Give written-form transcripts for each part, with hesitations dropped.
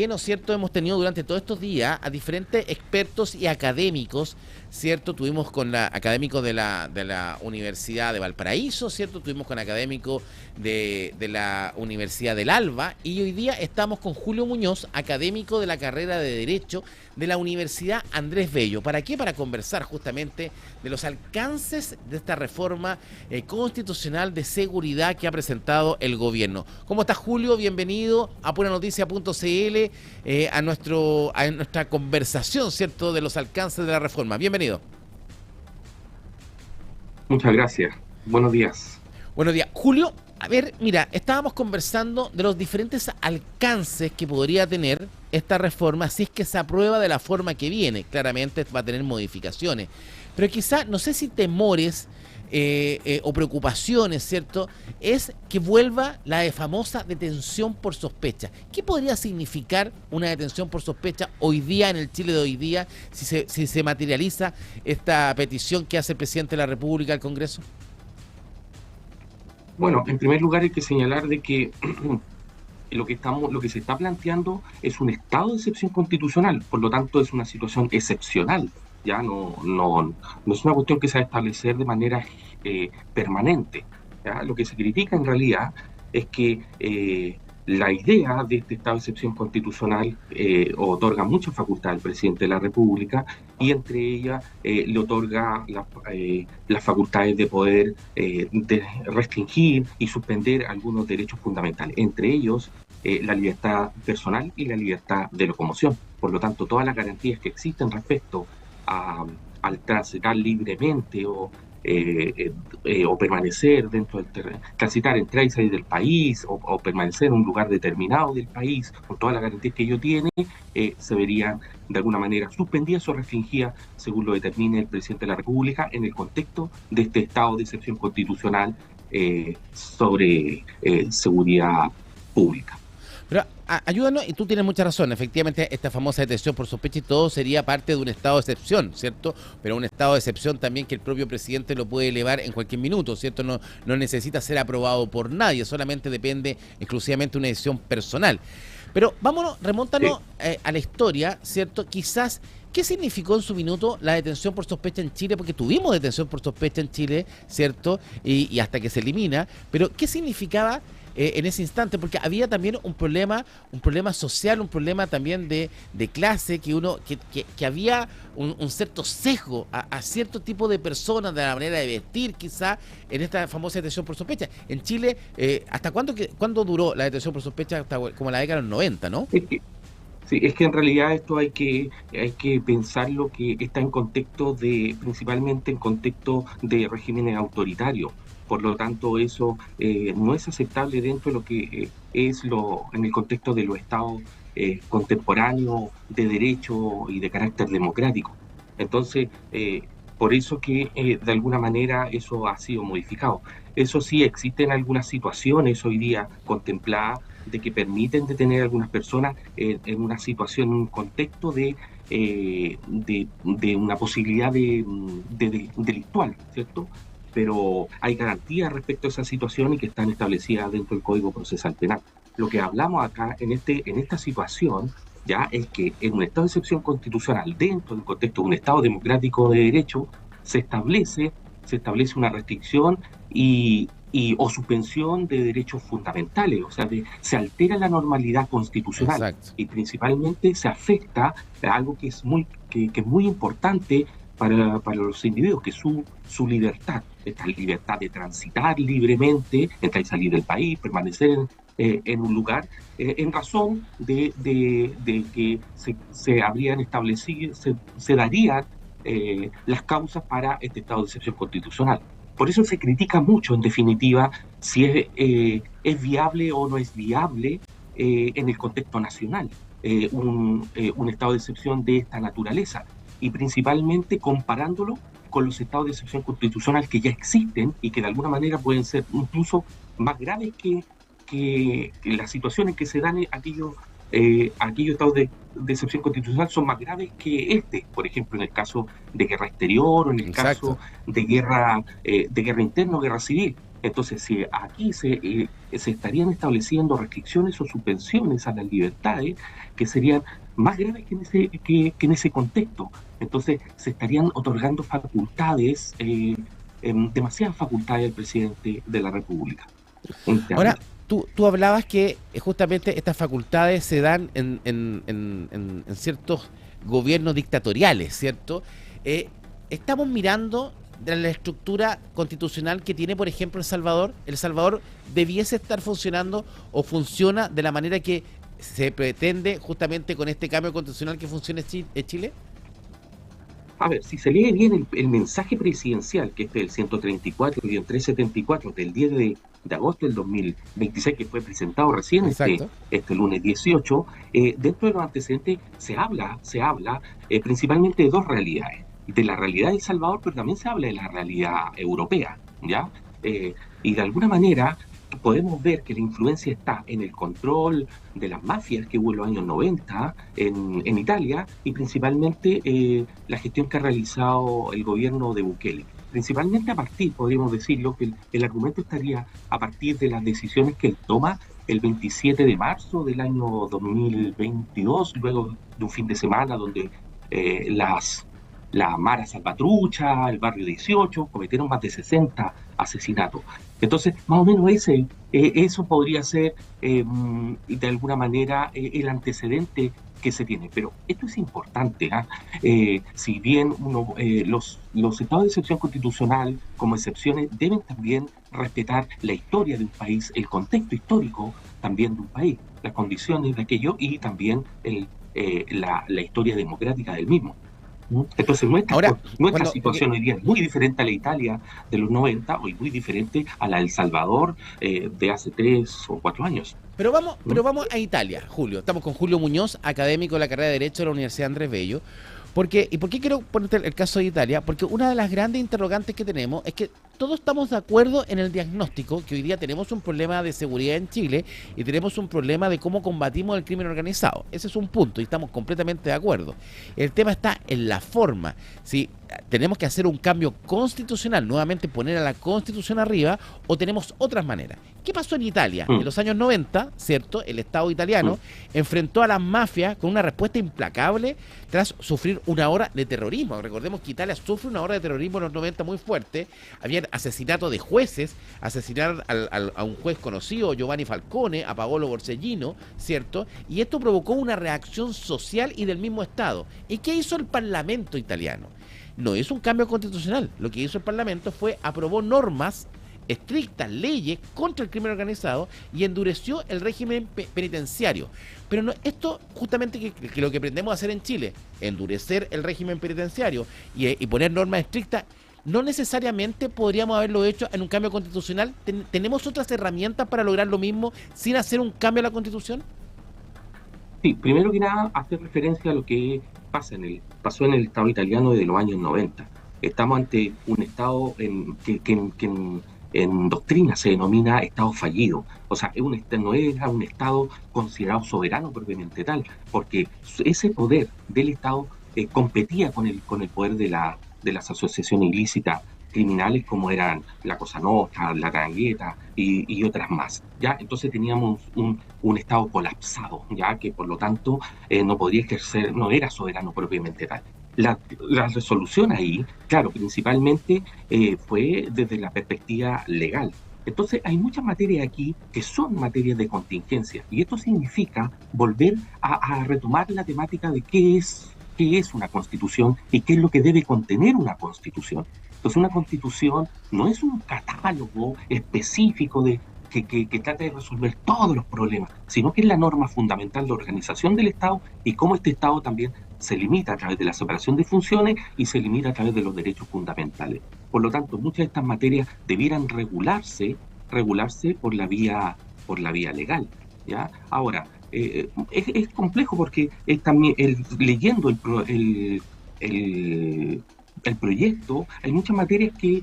¿no es cierto? Hemos tenido durante todos estos días a diferentes expertos y académicos, ¿cierto? Tuvimos con académicos de la Universidad de Valparaíso, ¿cierto? Tuvimos con académicos de la Universidad del Alba y hoy día estamos con Julio Muñoz, académico de la carrera de Derecho de la Universidad Andrés Bello. ¿Para qué? Para conversar justamente de los alcances de esta reforma constitucional de seguridad que ha presentado el gobierno. ¿Cómo estás, Julio? Bienvenido a punanoticia.cl. A nuestra conversación, ¿cierto?, de los alcances de la reforma. Bienvenido. Muchas gracias. Buenos días. Buenos días. Julio, a ver, mira, estábamos conversando de los diferentes alcances que podría tener esta reforma si es que se aprueba de la forma que viene. Claramente va a tener modificaciones. Pero quizá, no sé si temores o preocupaciones, ¿cierto?, es que vuelva la famosa detención por sospecha. ¿Qué podría significar una detención por sospecha hoy día, en el Chile de hoy día, si se materializa esta petición que hace el presidente de la República al Congreso? Bueno, en primer lugar hay que señalar de que lo que se está planteando es un estado de excepción constitucional, por lo tanto es una situación excepcional. Ya no es una cuestión que se va a establecer de manera permanente. ¿Ya? Lo que se critica en realidad es que la idea de este estado de excepción constitucional otorga mucha facultad al presidente de la República y entre ellas le otorga las facultades de poder de restringir y suspender algunos derechos fundamentales, entre ellos la libertad personal y la libertad de locomoción. Por lo tanto, todas las garantías que existen respecto al transitar libremente o permanecer dentro del transitar, entrar y salir del país o permanecer en un lugar determinado del país, con todas las garantías que ello tiene, se verían de alguna manera suspendidas o restringidas según lo determine el presidente de la República en el contexto de este estado de excepción constitucional sobre seguridad pública. Pero ayúdanos, y tú tienes mucha razón, efectivamente esta famosa detención por sospecha y todo sería parte de un estado de excepción, ¿cierto? Pero un estado de excepción también que el propio presidente lo puede elevar en cualquier minuto, ¿cierto? No necesita ser aprobado por nadie, solamente depende exclusivamente de una decisión personal. Pero vámonos, remóntanos a la historia, ¿cierto? Quizás, ¿qué significó en su minuto la detención por sospecha en Chile? Porque tuvimos detención por sospecha en Chile, ¿cierto? Y hasta que se elimina, pero ¿qué significaba en ese instante? Porque había también un problema social, un problema también de clase, que había un cierto sesgo a cierto tipo de personas, de la manera de vestir, quizá, en esta famosa detención por sospecha. En Chile, ¿hasta cuándo duró la detención por sospecha? Hasta como la década de los 90, ¿no? Sí, es que en realidad esto hay que pensarlo que está en contexto principalmente en contexto de regímenes autoritarios. Por lo tanto, eso no es aceptable dentro de lo que en el contexto de los estados contemporáneos de derecho y de carácter democrático. Entonces, por eso que de alguna manera eso ha sido modificado. Eso sí, existen algunas situaciones hoy día contempladas de que permiten detener a algunas personas en una situación, en un contexto de una posibilidad delictual, ¿cierto? Pero hay garantías respecto a esa situación y que están establecidas dentro del Código Procesal Penal. Lo que hablamos acá en esta situación ya es que en un estado de excepción constitucional, dentro del contexto de un estado democrático de derecho, se establece una restricción o suspensión de derechos fundamentales, o sea, se altera la normalidad constitucional. Exacto. Y principalmente se afecta a algo que es muy importante para los individuos, que es su libertad, esta libertad de transitar libremente, entrar y salir del país, permanecer en un lugar, en razón de que se habrían establecido, se darían las causas para este estado de excepción constitucional. Por eso se critica mucho, en definitiva, si es viable o no es viable en el contexto nacional un estado de excepción de esta naturaleza, y principalmente comparándolo con los estados de excepción constitucional que ya existen y que de alguna manera pueden ser incluso más graves que las situaciones que se dan en aquellos estados de excepción constitucional son más graves que por ejemplo, en el caso de guerra exterior o en el Exacto. caso de guerra interna o guerra civil. Entonces, si aquí se estarían estableciendo restricciones o suspensiones a las libertades que serían más graves que en ese contexto. Entonces, se estarían otorgando facultades, demasiadas facultades al presidente de la República en este Ahora, ámbito. tú hablabas que justamente estas facultades se dan en ciertos gobiernos dictatoriales, ¿cierto? Eh, Estamos mirando de la estructura constitucional que tiene, por ejemplo, El Salvador. El Salvador debiese estar funcionando o funciona de la manera que se pretende justamente con este cambio constitucional que funcione en Chile. A ver, si se lee bien el mensaje presidencial, que es el 134-374 del 10 de agosto del 2026, que fue presentado recién Exacto. este lunes 18, dentro de los antecedentes se habla principalmente de dos realidades. De la realidad de El Salvador, pero también se habla de la realidad europea, ¿ya? Y de alguna manera podemos ver que la influencia está en el control de las mafias que hubo en los años 90 en Italia y principalmente la gestión que ha realizado el gobierno de Bukele. Principalmente a partir, podríamos decirlo, que el argumento estaría a partir de las decisiones que él toma el 27 de marzo del año 2022, luego de un fin de semana donde la Mara Salvatrucha, el barrio 18, cometieron más de 60 asesinatos. Entonces, más o menos eso podría ser de alguna manera el antecedente que se tiene. Pero esto es importante, si bien los estados de excepción constitucional, como excepciones, deben también respetar la historia de un país, el contexto histórico también de un país, las condiciones de aquello y también la historia democrática del mismo. Entonces Ahora, nuestra cuando, situación hoy día es muy diferente a la Italia de los 90, hoy muy diferente a la de El Salvador de hace 3 o 4 años. ¿Mm? pero vamos a Italia, Julio. Estamos con Julio Muñoz, académico de la carrera de Derecho de la Universidad Andrés Bello. ¿Y por qué quiero ponerte el caso de Italia? Porque una de las grandes interrogantes que tenemos es que todos estamos de acuerdo en el diagnóstico, que hoy día tenemos un problema de seguridad en Chile y tenemos un problema de cómo combatimos el crimen organizado. Ese es un punto y estamos completamente de acuerdo. El tema está en la forma. Si tenemos que hacer un cambio constitucional, nuevamente poner a la Constitución arriba, o tenemos otras maneras. ¿Qué pasó en Italia? En Mm, los años 90, ¿cierto? El Estado mm, italiano enfrentó a las mafias con una respuesta implacable tras sufrir una ola de terrorismo. Recordemos que Italia sufre una ola de terrorismo en los 90 muy fuerte. Habían asesinato de jueces, asesinaron a un juez conocido, Giovanni Falcone, a Paolo Borsellino, ¿cierto? Y esto provocó una reacción social y del mismo Estado. ¿Y qué hizo el Parlamento italiano? No hizo un cambio constitucional. Lo que hizo el Parlamento fue aprobó normas estrictas, leyes contra el crimen organizado y endureció el régimen penitenciario. Pero no, esto justamente que lo que pretendemos hacer en Chile, endurecer el régimen penitenciario y poner normas estrictas, no necesariamente podríamos haberlo hecho en un cambio constitucional. ¿Tenemos otras herramientas para lograr lo mismo sin hacer un cambio a la Constitución? Sí, primero que nada, hacer referencia a lo que pasó en el Estado italiano desde los años 90. Estamos ante un Estado en doctrina se denomina Estado fallido. O sea, no era un Estado considerado soberano propiamente tal, porque ese poder del Estado competía con el poder de las asociaciones ilícitas criminales como eran la Cosa Nostra, la 'Ndrangheta y otras más. ¿Ya? Entonces teníamos un Estado colapsado, ya que por lo tanto no podría ejercer, no era soberano propiamente tal. La resolución ahí, claro, principalmente fue desde la perspectiva legal. Entonces hay muchas materias aquí que son materias de contingencia y esto significa volver a retomar la temática de qué es una constitución y qué es lo que debe contener una constitución. Entonces una constitución no es un catálogo específico que trata de resolver todos los problemas, sino que es la norma fundamental de organización del Estado y cómo este Estado también se limita a través de la separación de funciones y se limita a través de los derechos fundamentales. Por lo tanto, muchas de estas materias debieran regularse por la vía legal, ¿ya? Ahora, es complejo porque también leyendo el proyecto, hay muchas materias que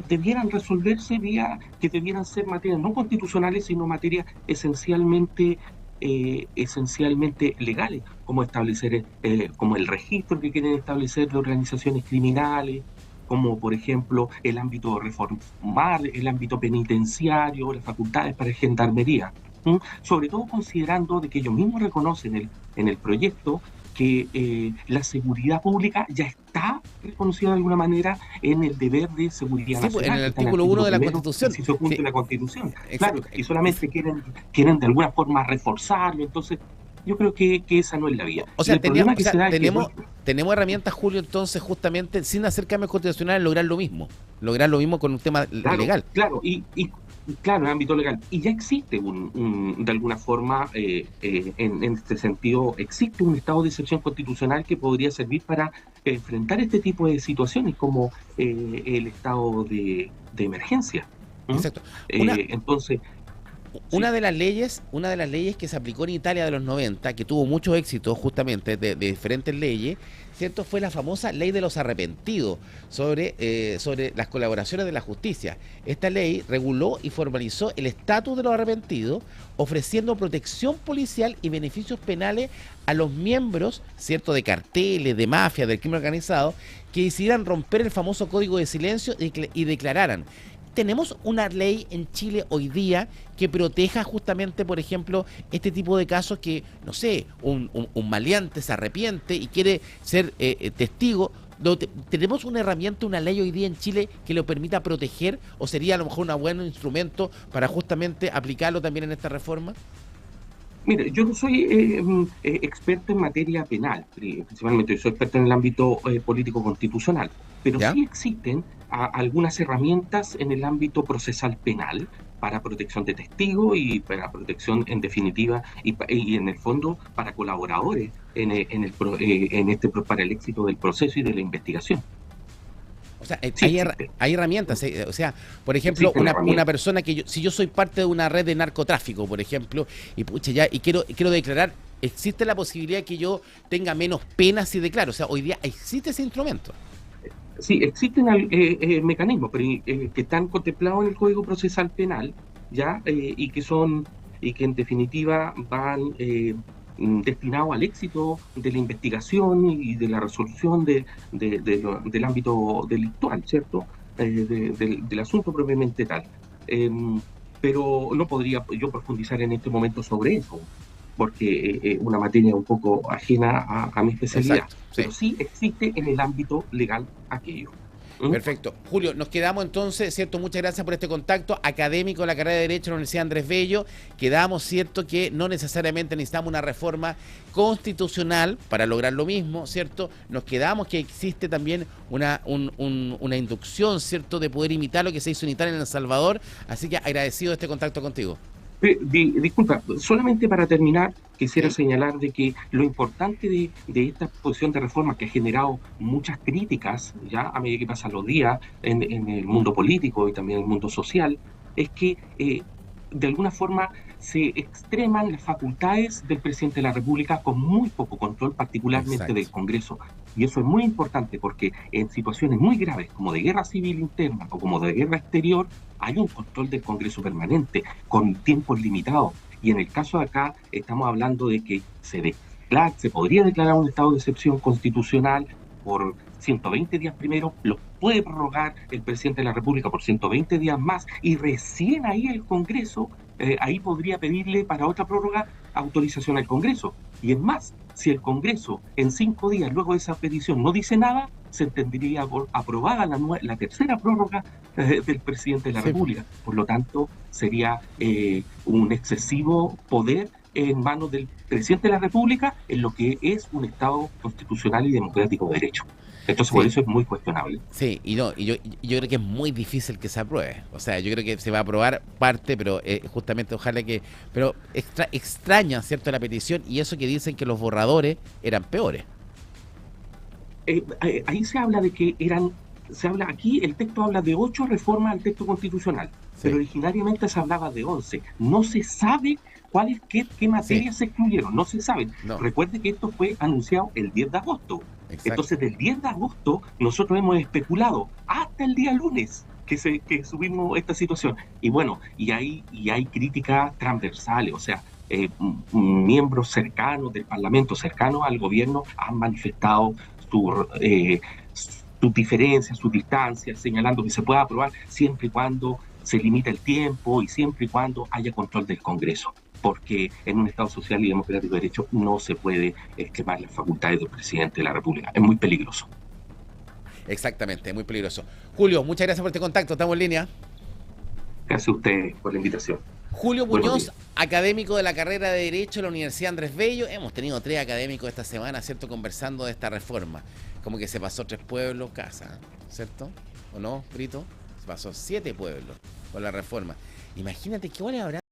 debieran resolverse que debieran ser materias no constitucionales, sino materias esencialmente legales, como establecer, como el registro que quieren establecer de organizaciones criminales, como por ejemplo el ámbito de reformar, el ámbito penitenciario, las facultades para gendarmería. Sobre todo considerando de que ellos mismos reconocen en el proyecto que la seguridad pública ya está reconocida de alguna manera en el deber de seguridad Sí, pues, en nacional, el que está en el artículo 1 artículo de la primero, Constitución. inciso punto Sí, de la Constitución. Claro, exacto. y solamente quieren de alguna forma reforzarlo, entonces yo creo que esa no es la vía. O Y sea, el problema o que sea, se da es que, tenemos herramientas, Julio, entonces, justamente, sin hacer cambios constitucionales, lograr lo mismo. Lograr lo mismo con un tema claro, legal. claro, claro, en el ámbito legal. Y ya existe de alguna forma, en este sentido, existe un estado de excepción constitucional que podría servir para enfrentar este tipo de situaciones como el estado de emergencia. ¿Mm? Exacto. Una, Entonces, Una sí, de las leyes que se aplicó en Italia de los 90, que tuvo mucho éxito justamente de diferentes leyes, ¿cierto? Fue la famosa ley de los arrepentidos sobre las colaboraciones de la justicia. Esta ley reguló y formalizó el estatus de los arrepentidos, ofreciendo protección policial y beneficios penales a los miembros, ¿cierto?, de carteles, de mafias, del crimen organizado, que decidieran romper el famoso código de silencio y declararan: ¿tenemos una ley en Chile hoy día que proteja justamente, por ejemplo, este tipo de casos que, no sé, un maleante se arrepiente y quiere ser testigo? ¿Tenemos una herramienta, una ley hoy día en Chile que lo permita proteger, o sería a lo mejor un buen instrumento para justamente aplicarlo también en esta reforma? mire, yo no soy experto en materia penal, principalmente soy experto en el ámbito político constitucional, pero ¿Ya? sí existen algunas herramientas en el ámbito procesal penal para protección de testigos y para protección en definitiva y en el fondo para colaboradores para el éxito del proceso y de la investigación. O sea, Sí existe, hay herramientas. O sea, por ejemplo, existen una herramientas. persona que si yo soy parte de una red de narcotráfico, por ejemplo, y pucha, ya, quiero declarar, ¿existe la posibilidad que yo tenga menos penas si declaro? O sea, hoy día existe ese instrumento. Sí, existen mecanismos que están contemplados en el Código Procesal Penal, ¿ya? Y que en definitiva van destinados al éxito de la investigación y de la resolución del ámbito delictual, ¿cierto? Del asunto propiamente tal. Pero no podría yo profundizar en este momento sobre eso, porque es una materia un poco ajena a mi especialidad, Exacto, sí. pero sí existe en el ámbito legal aquello. ¿Mm? Perfecto. Julio, nos quedamos entonces, ¿cierto? Muchas gracias por este contacto académico de la carrera de Derecho en la Universidad Andrés Bello. Quedamos, ¿cierto?, que no necesariamente necesitamos una reforma constitucional para lograr lo mismo, ¿cierto? Nos quedamos que existe también una inducción, ¿cierto?, de poder imitar lo que se hizo en Italia, en El Salvador. Así que agradecido de este contacto contigo. Disculpa, solamente para terminar, quisiera ¿Sí? señalar de que lo importante de esta posición de reforma que ha generado muchas críticas, ya a medida que pasan los días en el mundo político y también en el mundo social, es que de alguna forma se extreman las facultades del presidente de la República con muy poco control, particularmente Exacto. del Congreso. Y eso es muy importante porque en situaciones muy graves como de guerra civil interna o como de guerra exterior, hay un control del Congreso permanente con tiempos limitados. Y en el caso de acá estamos hablando de que se podría declarar un estado de excepción constitucional por 120 días primero, lo puede prorrogar el presidente de la República por 120 días más y recién ahí el Congreso, ahí podría pedirle para otra prórroga autorización al Congreso. Y es más, si el Congreso en 5 días luego de esa petición no dice nada, se entendería por aprobada la tercera prórroga del presidente de la Sí, República. Por lo tanto, sería un excesivo poder en manos del presidente de la República en lo que es un Estado constitucional y democrático de derecho. Entonces, por sí. eso es muy cuestionable. Sí, y no, yo creo que es muy difícil que se apruebe. O sea, yo creo que se va a aprobar parte, pero justamente ojalá que... Pero extraña, ¿cierto?, la petición, y eso que dicen que los borradores eran peores. Ahí se habla de que aquí el texto habla de 8 reformas al texto constitucional, pero Sí, originariamente se hablaba de 11. No se sabe qué sí, materias se excluyeron, no se sabe. no, Recuerde que esto fue anunciado el 10 de agosto. exacto. Entonces, del 10 de agosto, nosotros hemos especulado hasta el día lunes que subimos esta situación. Y bueno, y hay críticas transversales, o sea, miembros cercanos del Parlamento, cercanos al gobierno, han manifestado su, sus diferencias, sus distancias, señalando que se puede aprobar siempre y cuando se limita el tiempo y siempre y cuando haya control del Congreso, porque en un Estado social y democrático de derecho no se puede quemar las facultades del presidente de la República. Es muy peligroso. Exactamente, muy peligroso. Julio, muchas gracias por este contacto, estamos en línea. Gracias a ustedes por la invitación. Julio Buenos Muñoz, días. académico de la carrera de Derecho de la Universidad Andrés Bello. Hemos tenido 3 académicos esta semana, ¿cierto?, conversando de esta reforma. Como que se pasó 3 pueblos, casa, ¿cierto? ¿O no, Brito? Se pasó 7 pueblos con la reforma. Imagínate qué horas habrá